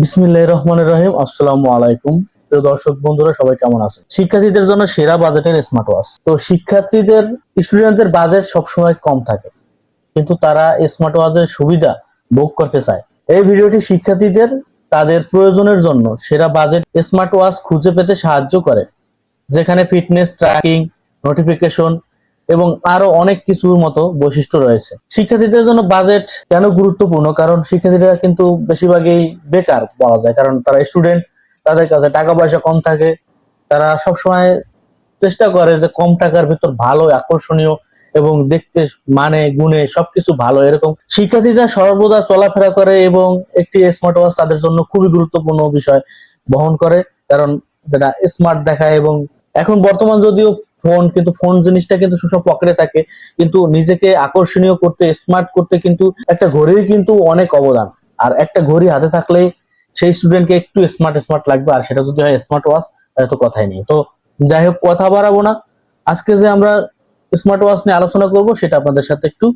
বিসমিল্লাহির রহমানির রহিম। আসসালামু আলাইকুম। প্রিয় দর্শক বন্ধুরা, সবাই কেমন আছেন? শিক্ষার্থীদের জন্য সেরা বাজেটের স্মার্ট ওয়াচ। তো স্টুডেন্টদের বাজেট সবসময় কম থাকে, কিন্তু তারা স্মার্ট ওয়াচের সুবিধা ভোগ করতে চায়। এই ভিডিওটি শিক্ষার্থীদের তাদের প্রয়োজনের জন্য সেরা বাজেট স্মার্ট ওয়াচ খুঁজে পেতে সাহায্য করে, যেখানে ফিটনেস ট্র্যাকিং, নোটিফিকেশন এবং আরো অনেক কিছুর মতো বৈশিষ্ট্য রয়েছে। শিক্ষার্থীদের জন্য বাজেট কেন গুরুত্বপূর্ণ? কারণ শিক্ষার্থীরা কিন্তু বেশিরভাগই বেকার বলা যায়, কারণ তারা স্টুডেন্ট, তাদের কাছে টাকা পয়সা কম থাকে। তারা সবসময় চেষ্টা করে যে কম টাকার ভিতর ভালো, আকর্ষণীয় এবং দেখতে মানে গুণে সবকিছু ভালো এরকম শিক্ষার্থীরা সর্বদা চলাফেরা করে, এবং একটি স্মার্ট ওয়াচ তাদের জন্য খুবই গুরুত্বপূর্ণ বিষয় বহন করে। কারণ যেটা স্মার্ট দেখায়, এবং এখন বর্তমান যদিও ফোন, কিন্তু ফোন জিনিসটা কিন্তু সবসময় পকেটে থাকে, কিন্তু নিজেকে আকর্ষণীয় করতে, স্মার্ট করতে কিন্তু একটা ঘড়ির কিন্তু অনেক অবদান। আর একটা ঘড়ি হাতে থাকলেই সেই স্টুডেন্টকে একটু স্মার্ট স্মার্ট লাগবে, আর সেটা যদি হয় স্মার্ট ওয়াচ, তাহলে তো কথাই নেই। তো যাই হোক, কথা বাড়াবো না। আজকে যে আমরা স্মার্ট ওয়াচ নিয়ে আলোচনা করব, সেটা আপনাদের সাথে একটু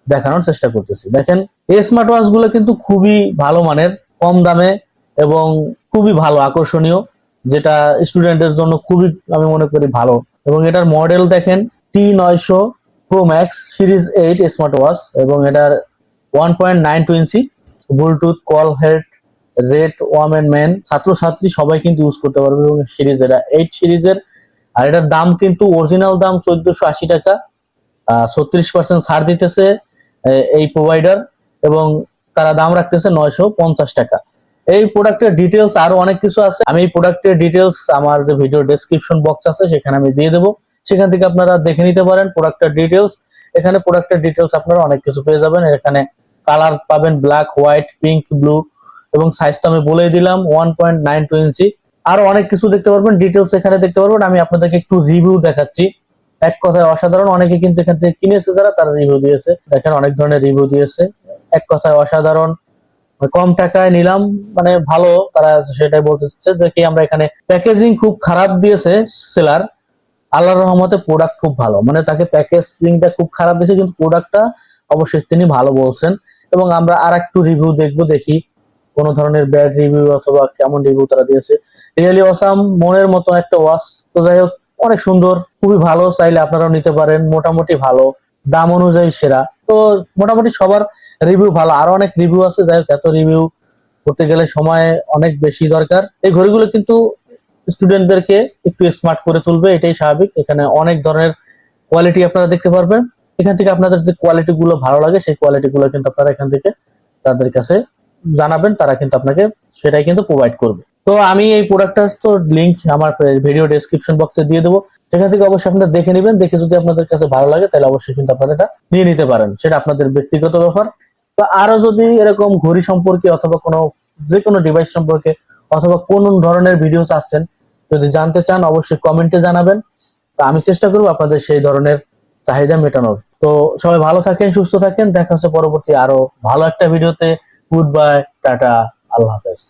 দেখানোর চেষ্টা করতেছি। দেখেন, এই স্মার্ট ওয়াচ গুলো কিন্তু খুবই ভালো মানের, কম দামে এবং খুবই ভালো, আকর্ষণীয়, যেটা স্টুডেন্টের জন্য খুবই আমি মনে করি ভালো। এবং এটার মডেল দেখেন, T900 pro max series 8 smart watch, এবং এটার 1.92 inch bluetooth call heart rate women man, ছাত্রছাত্রী সবাই কিন্তু ইউজ করতে পারবে। এবং সিরিজ, এটা 8 সিরিজের। আর এটার দাম কিন্তু অরিজিনাল দাম 1480 টাকা। 36% ছাড় দিতেছে এই প্রোভাইডার, এবং তারা দাম রাখতেছে 950 টাকা। এই প্রোডাক্টের ডিটেলস আরো অনেক কিছু আছে। আমি এই প্রোডাক্টের ডিটেলস আমার যে ভিডিও ডেসক্রিপশন বক্স আছে সেখানে আমি দিয়ে দেবো, সেখান থেকে আপনারা দেখে নিতে পারেন প্রোডাক্টের ডিটেলস। এখানে প্রোডাক্টের ডিটেলস আপনারা অনেক কিছু পেয়ে যাবেন। এখানে কালার পাবেন ব্ল্যাক, হোয়াইট, পিঙ্ক, ব্লু, এবং সাইজ তো আমি বলেই দিলাম 1.92 ইঞ্চি। আরো অনেক কিছু দেখতে পারবেন, ডিটেলস এখানে দেখতে পারবেন। আমি আপনাদেরকে একটু রিভিউ দেখাচ্ছি। এক কথায় অসাধারণ। অনেকে কিন্তু এখান থেকে কিনেছে, যারা তারা রিভিউ দিয়েছে, দেখেন অনেক ধরনের রিভিউ দিয়েছে। এক কথায় অসাধারণ। কম টাকায় নিলাম মানে ভালো, তারা সেটাই বলতেছে। দেখি আমরা এখানে প্যাকেজিং খুব খারাপ দিয়েছে সেলার, আল্লাহর রহমতে প্রোডাক্ট খুব ভালো। মানে তাকে প্যাকেজিংটা খুব খারাপ দিয়েছে, কিন্তু প্রোডাক্টটা অবশ্যই তিনি ভালো বলছেন। এবং আমরা আর একটু রিভিউ দেখবো, দেখি কোন ধরনের ব্যাড রিভিউ অথবা কেমন রিভিউ তারা দিয়েছে। রিয়েলি অসাম, মনের মতো একটা ওয়াচ। তো যাই হোক, অনেক সুন্দর, খুবই ভালো, চাইলে আপনারাও নিতে পারেন। মোটামুটি ভালো, দাম অনুযায়ী সেরা। তো মোটামুটি সবার রিভিউ ভালো, আরো অনেক রিভিউ আছে। যাই হোক, এত রিভিউ করতে গেলে সময় অনেক বেশি দরকার। এই ঘড়িগুলো কিন্তু স্টুডেন্টদেরকে একটু স্মার্ট করে তুলবে, এটাই স্বাভাবিক। এখানে অনেক ধরনের কোয়ালিটি আপনারা দেখতে পারবেন। এখান থেকে আপনাদের যে কোয়ালিটি গুলো ভালো লাগে, সেই কোয়ালিটি গুলো কিন্তু আপনারা এখান থেকে তাদের কাছে জানাবেন, তারা কিন্তু আপনাকে সেটাই কিন্তু প্রোভাইড করবে। তো আমি এই প্রোডাক্টটার তো লিংক আমার ভিডিও ডেসক্রিপশন বক্সে দিয়ে দেবো, সেখান থেকে অবশ্যই আপনারা দেখে নেবেন। দেখে যদি আপনাদের কাছে ভালো লাগে, তাহলে অবশ্যই কিন্তু আপনারা এটা নিয়ে নিতে পারেন, সেটা আপনাদের ব্যক্তিগত ব্যাপার। তো আরো যদি এরকম ঘড়ি সম্পর্কে অথবা যে কোনো ডিভাইস সম্পর্কে অথবা কোন ধরনের ভিডিও চাচ্ছেন, যদি জানতে চান, অবশ্যই কমেন্টে জানাবেন। তো আমি চেষ্টা করবো আপনাদের সেই ধরনের চাহিদা মেটানোর। তো সবাই ভালো থাকেন, সুস্থ থাকেন। দেখা হচ্ছে পরবর্তী আরো ভালো একটা ভিডিওতে। গুড বাই, টাটা, আল্লাহ হাফেজ।